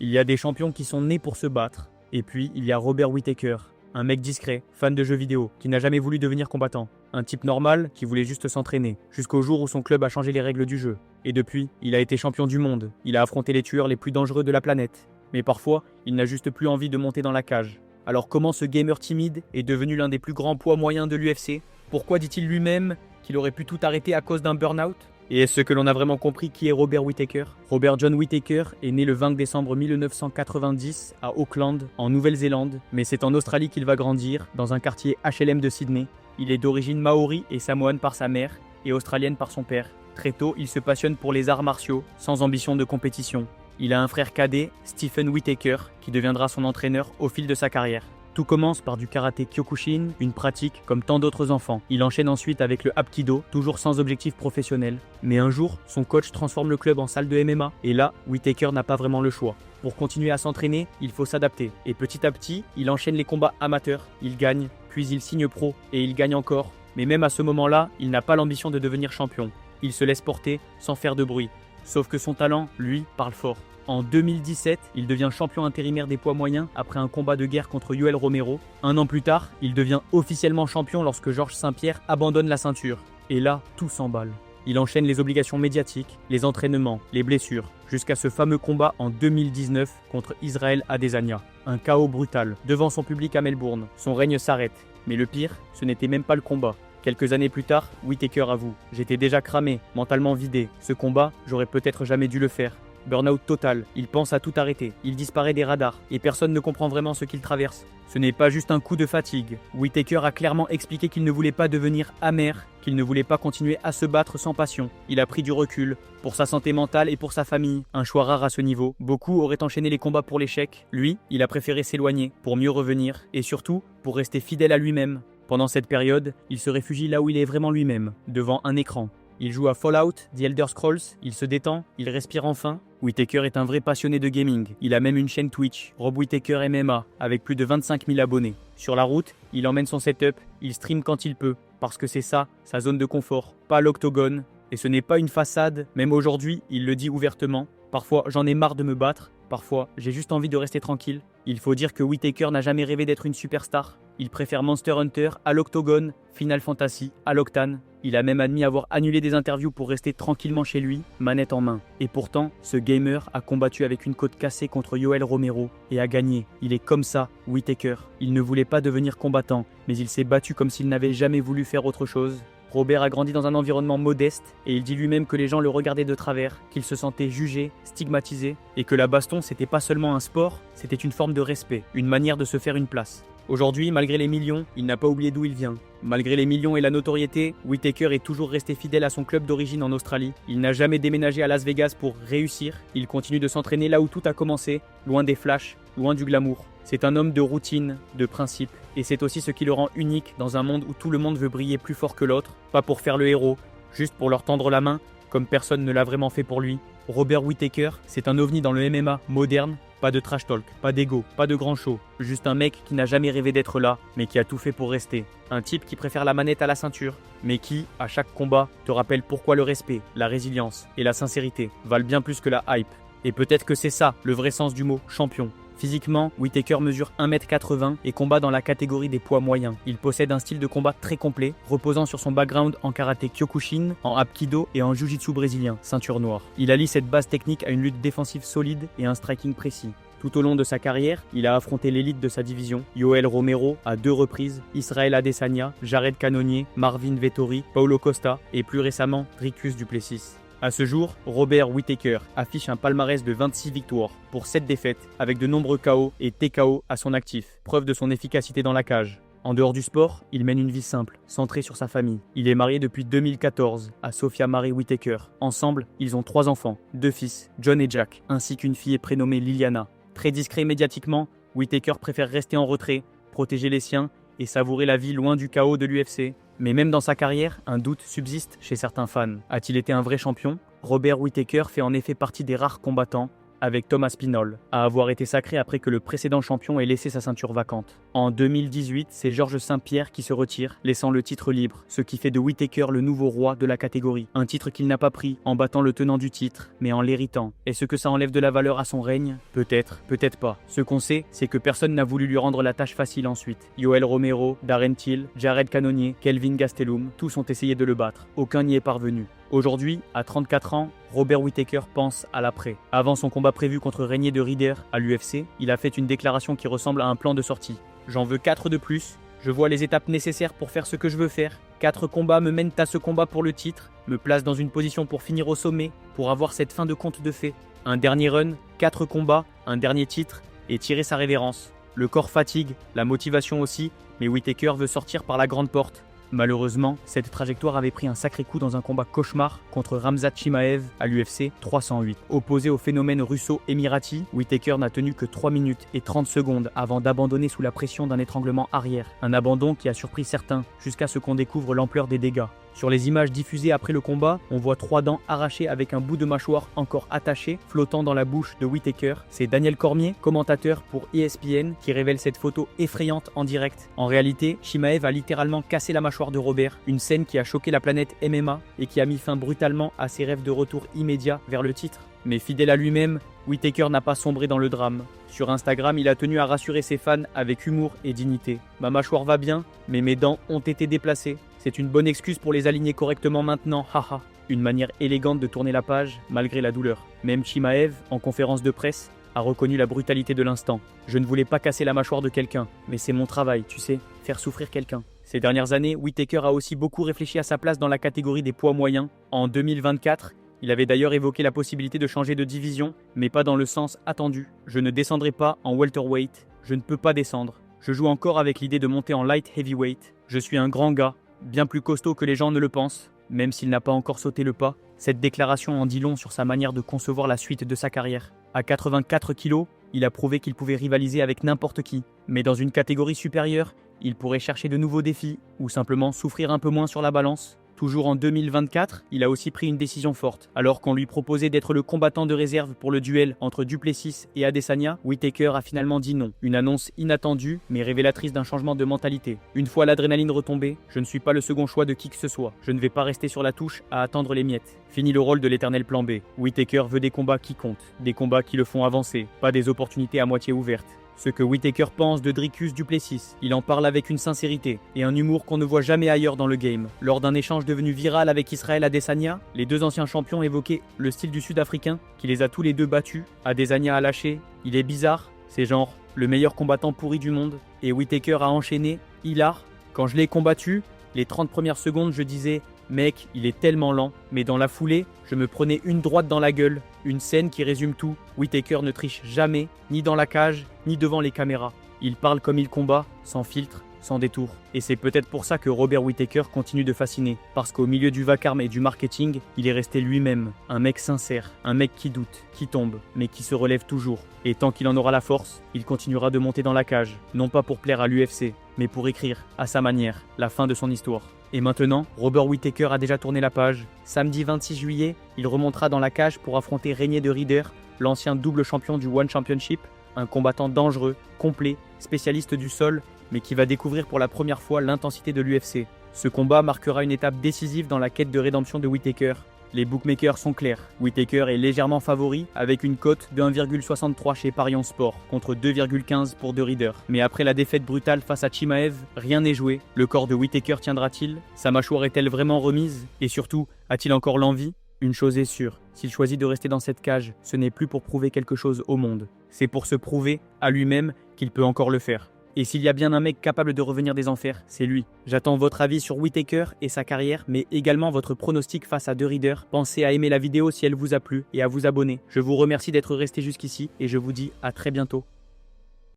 Il y a des champions qui sont nés pour se battre. Et puis, il y a Robert Whittaker, un mec discret, fan de jeux vidéo, qui n'a jamais voulu devenir combattant. Un type normal qui voulait juste s'entraîner, jusqu'au jour où son club a changé les règles du jeu. Et depuis, il a été champion du monde. Il a affronté les tueurs les plus dangereux de la planète. Mais parfois, il n'a juste plus envie de monter dans la cage. Alors comment ce gamer timide est devenu l'un des plus grands poids moyens de l'UFC? Pourquoi dit-il lui-même qu'il aurait pu tout arrêter à cause d'un burn-out? Et est-ce que l'on a vraiment compris qui est Robert Whittaker? Robert John Whittaker est né le 20 décembre 1990 à Auckland, en Nouvelle-Zélande, mais c'est en Australie qu'il va grandir, dans un quartier HLM de Sydney. Il est d'origine maori et samoane par sa mère, et australienne par son père. Très tôt, il se passionne pour les arts martiaux, sans ambition de compétition. Il a un frère cadet, Stephen Whittaker, qui deviendra son entraîneur au fil de sa carrière. Tout commence par du karaté Kyokushin, une pratique comme tant d'autres enfants. Il enchaîne ensuite avec le Hapkido, toujours sans objectif professionnel. Mais un jour, son coach transforme le club en salle de MMA, et là, Whittaker n'a pas vraiment le choix. Pour continuer à s'entraîner, il faut s'adapter. Et petit à petit, il enchaîne les combats amateurs, il gagne, puis il signe pro, et il gagne encore. Mais même à ce moment-là, il n'a pas l'ambition de devenir champion. Il se laisse porter sans faire de bruit. Sauf que son talent, lui, parle fort. En 2017, il devient champion intérimaire des poids moyens après un combat de guerre contre Yoel Romero. Un an plus tard, il devient officiellement champion lorsque Georges Saint-Pierre abandonne la ceinture. Et là, tout s'emballe. Il enchaîne les obligations médiatiques, les entraînements, les blessures, jusqu'à ce fameux combat en 2019 contre Israël Adesanya. Un chaos brutal, devant son public à Melbourne. Son règne s'arrête. Mais le pire, ce n'était même pas le combat. Quelques années plus tard, Whittaker avoue: « J'étais déjà cramé, mentalement vidé. Ce combat, j'aurais peut-être jamais dû le faire. » Burnout total, il pense à tout arrêter, il disparaît des radars, et personne ne comprend vraiment ce qu'il traverse. Ce n'est pas juste un coup de fatigue. Whittaker a clairement expliqué qu'il ne voulait pas devenir amer, qu'il ne voulait pas continuer à se battre sans passion. Il a pris du recul, pour sa santé mentale et pour sa famille. Un choix rare à ce niveau. Beaucoup auraient enchaîné les combats pour l'échec. Lui, il a préféré s'éloigner, pour mieux revenir, et surtout, pour rester fidèle à lui-même. Pendant cette période, il se réfugie là où il est vraiment lui-même, devant un écran. Il joue à Fallout, The Elder Scrolls, il se détend, il respire enfin. Whittaker est un vrai passionné de gaming. Il a même une chaîne Twitch, Rob Whittaker MMA, avec plus de 25 000 abonnés. Sur la route, il emmène son setup, il stream quand il peut, parce que c'est ça, sa zone de confort, pas l'octogone. Et ce n'est pas une façade, même aujourd'hui, il le dit ouvertement. Parfois, j'en ai marre de me battre, parfois, j'ai juste envie de rester tranquille. Il faut dire que Whittaker n'a jamais rêvé d'être une superstar. Il préfère Monster Hunter à l'octogone, Final Fantasy à l'octane. Il a même admis avoir annulé des interviews pour rester tranquillement chez lui, manette en main. Et pourtant, ce gamer a combattu avec une côte cassée contre Yoel Romero et a gagné. Il est comme ça, Whittaker. Il ne voulait pas devenir combattant, mais il s'est battu comme s'il n'avait jamais voulu faire autre chose. Robert a grandi dans un environnement modeste et il dit lui-même que les gens le regardaient de travers, qu'il se sentait jugé, stigmatisé et que la baston c'était pas seulement un sport, c'était une forme de respect, une manière de se faire une place. Aujourd'hui, malgré les millions, il n'a pas oublié d'où il vient. Malgré les millions et la notoriété, Whittaker est toujours resté fidèle à son club d'origine en Australie. Il n'a jamais déménagé à Las Vegas pour réussir. Il continue de s'entraîner là où tout a commencé, loin des flashs, loin du glamour. C'est un homme de routine, de principe, et c'est aussi ce qui le rend unique dans un monde où tout le monde veut briller plus fort que l'autre, pas pour faire le héros, juste pour leur tendre la main, comme personne ne l'a vraiment fait pour lui. Robert Whittaker, c'est un ovni dans le MMA moderne. Pas de trash talk, pas d'ego, pas de grand show. Juste un mec qui n'a jamais rêvé d'être là, mais qui a tout fait pour rester. Un type qui préfère la manette à la ceinture, mais qui, à chaque combat, te rappelle pourquoi le respect, la résilience et la sincérité valent bien plus que la hype. Et peut-être que c'est ça, le vrai sens du mot champion. Physiquement, Whittaker mesure 1m80 et combat dans la catégorie des poids moyens. Il possède un style de combat très complet, reposant sur son background en karaté Kyokushin, en Hapkido et en Jiu-Jitsu brésilien, ceinture noire. Il allie cette base technique à une lutte défensive solide et un striking précis. Tout au long de sa carrière, il a affronté l'élite de sa division, Yoel Romero à 2 reprises, Israël Adesanya, Jared Cannonier, Marvin Vettori, Paulo Costa et plus récemment Dricus du Plessis. À ce jour, Robert Whittaker affiche un palmarès de 26 victoires pour 7 défaites, avec de nombreux KO et TKO à son actif, preuve de son efficacité dans la cage. En dehors du sport, il mène une vie simple, centrée sur sa famille. Il est marié depuis 2014 à Sophia Marie Whittaker. Ensemble, ils ont 3 enfants, 2 fils, John et Jack, ainsi qu'une fille prénommée Liliana. Très discret médiatiquement, Whittaker préfère rester en retrait, protéger les siens et savourer la vie loin du chaos de l'UFC. Mais même dans sa carrière, un doute subsiste chez certains fans. A-t-il été un vrai champion? Robert Whittaker fait en effet partie des rares combattants avec Thomas Pinol, à avoir été sacré après que le précédent champion ait laissé sa ceinture vacante. En 2018, c'est Georges St-Pierre qui se retire, laissant le titre libre, ce qui fait de Whittaker le nouveau roi de la catégorie. Un titre qu'il n'a pas pris en battant le tenant du titre, mais en l'héritant. Est-ce que ça enlève de la valeur à son règne? Peut-être, peut-être pas. Ce qu'on sait, c'est que personne n'a voulu lui rendre la tâche facile ensuite. Yoel Romero, Darren Till, Jared Cannonier, Kelvin Gastelum, tous ont essayé de le battre. Aucun n'y est parvenu. Aujourd'hui, à 34 ans, Robert Whittaker pense à l'après. Avant son combat prévu contre Régnier de Rieder à l'UFC, il a fait une déclaration qui ressemble à un plan de sortie. J'en veux 4 de plus, je vois les étapes nécessaires pour faire ce que je veux faire. 4 combats me mènent à ce combat pour le titre, me placent dans une position pour finir au sommet, pour avoir cette fin de conte de fées. Un dernier run, 4 combats, un dernier titre, et tirer sa révérence. Le corps fatigue, la motivation aussi, mais Whittaker veut sortir par la grande porte. Malheureusement, cette trajectoire avait pris un sacré coup dans un combat cauchemar contre Khamzat Chimaev à l'UFC 308. Opposé au phénomène russo-émirati, Whittaker n'a tenu que 3 minutes et 30 secondes avant d'abandonner sous la pression d'un étranglement arrière. Un abandon qui a surpris certains, jusqu'à ce qu'on découvre l'ampleur des dégâts. Sur les images diffusées après le combat, on voit 3 dents arrachées avec un bout de mâchoire encore attaché, flottant dans la bouche de Whittaker. C'est Daniel Cormier, commentateur pour ESPN, qui révèle cette photo effrayante en direct. En réalité, Chimaev a littéralement cassé la mâchoire de Robert, une scène qui a choqué la planète MMA et qui a mis fin brutalement à ses rêves de retour immédiat vers le titre. Mais fidèle à lui-même, Whittaker n'a pas sombré dans le drame. Sur Instagram, il a tenu à rassurer ses fans avec humour et dignité. « Ma mâchoire va bien, mais mes dents ont été déplacées. C'est une bonne excuse pour les aligner correctement maintenant, haha. » Une manière élégante de tourner la page, malgré la douleur. Même Chimaev, en conférence de presse, a reconnu la brutalité de l'instant. « Je ne voulais pas casser la mâchoire de quelqu'un, mais c'est mon travail, tu sais, faire souffrir quelqu'un. » Ces dernières années, Whittaker a aussi beaucoup réfléchi à sa place dans la catégorie des poids moyens. En 2024, il avait d'ailleurs évoqué la possibilité de changer de division, mais pas dans le sens attendu. « Je ne descendrai pas en welterweight, je ne peux pas descendre. Je joue encore avec l'idée de monter en light heavyweight. Je suis un grand gars, bien plus costaud que les gens ne le pensent, même s'il n'a pas encore sauté le pas. » Cette déclaration en dit long sur sa manière de concevoir la suite de sa carrière. À 84 kg, il a prouvé qu'il pouvait rivaliser avec n'importe qui, mais dans une catégorie supérieure, il pourrait chercher de nouveaux défis ou simplement souffrir un peu moins sur la balance. Toujours en 2024, il a aussi pris une décision forte. Alors qu'on lui proposait d'être le combattant de réserve pour le duel entre Duplessis et Adesanya, Whittaker a finalement dit non. Une annonce inattendue, mais révélatrice d'un changement de mentalité. Une fois l'adrénaline retombée, je ne suis pas le second choix de qui que ce soit. Je ne vais pas rester sur la touche à attendre les miettes. Fini le rôle de l'éternel plan B. Whittaker veut des combats qui comptent, des combats qui le font avancer, pas des opportunités à moitié ouvertes. Ce que Whittaker pense de Dricus Duplessis, il en parle avec une sincérité et un humour qu'on ne voit jamais ailleurs dans le game. Lors d'un échange devenu viral avec Israël Adesanya, les deux anciens champions évoquaient le style du Sud-Africain qui les a tous les deux battus. Adesanya a lâché, il est bizarre, c'est genre le meilleur combattant pourri du monde. Et Whittaker a enchaîné, hilar. Quand je l'ai combattu, les 30 premières secondes je disais « Mec, il est tellement lent », mais dans la foulée, je me prenais une droite dans la gueule, une scène qui résume tout. Whittaker ne triche jamais, ni dans la cage, ni devant les caméras. Il parle comme il combat, sans filtre, sans détour. Et c'est peut-être pour ça que Robert Whittaker continue de fasciner, parce qu'au milieu du vacarme et du marketing, il est resté lui-même, un mec sincère, un mec qui doute, qui tombe, mais qui se relève toujours. Et tant qu'il en aura la force, il continuera de monter dans la cage, non pas pour plaire à l'UFC, mais pour écrire, à sa manière, la fin de son histoire. Et maintenant, Robert Whittaker a déjà tourné la page. Samedi 26 juillet, il remontera dans la cage pour affronter Régnier de Rieder, l'ancien double champion du One Championship, un combattant dangereux, complet, spécialiste du sol, mais qui va découvrir pour la première fois l'intensité de l'UFC. Ce combat marquera une étape décisive dans la quête de rédemption de Whittaker. Les bookmakers sont clairs. Whittaker est légèrement favori avec une cote de 1,63 chez Parion Sport contre 2,15 pour De Rieder. Mais après la défaite brutale face à Chimaev, rien n'est joué. Le corps de Whittaker tiendra-t-il? Sa mâchoire est-elle vraiment remise? Et surtout, a-t-il encore l'envie? Une chose est sûre, s'il choisit de rester dans cette cage, ce n'est plus pour prouver quelque chose au monde. C'est pour se prouver à lui-même qu'il peut encore le faire. Et s'il y a bien un mec capable de revenir des enfers, c'est lui. J'attends votre avis sur Whittaker et sa carrière, mais également votre pronostic face à De Rieder. Pensez à aimer la vidéo si elle vous a plu et à vous abonner. Je vous remercie d'être resté jusqu'ici et je vous dis à très bientôt.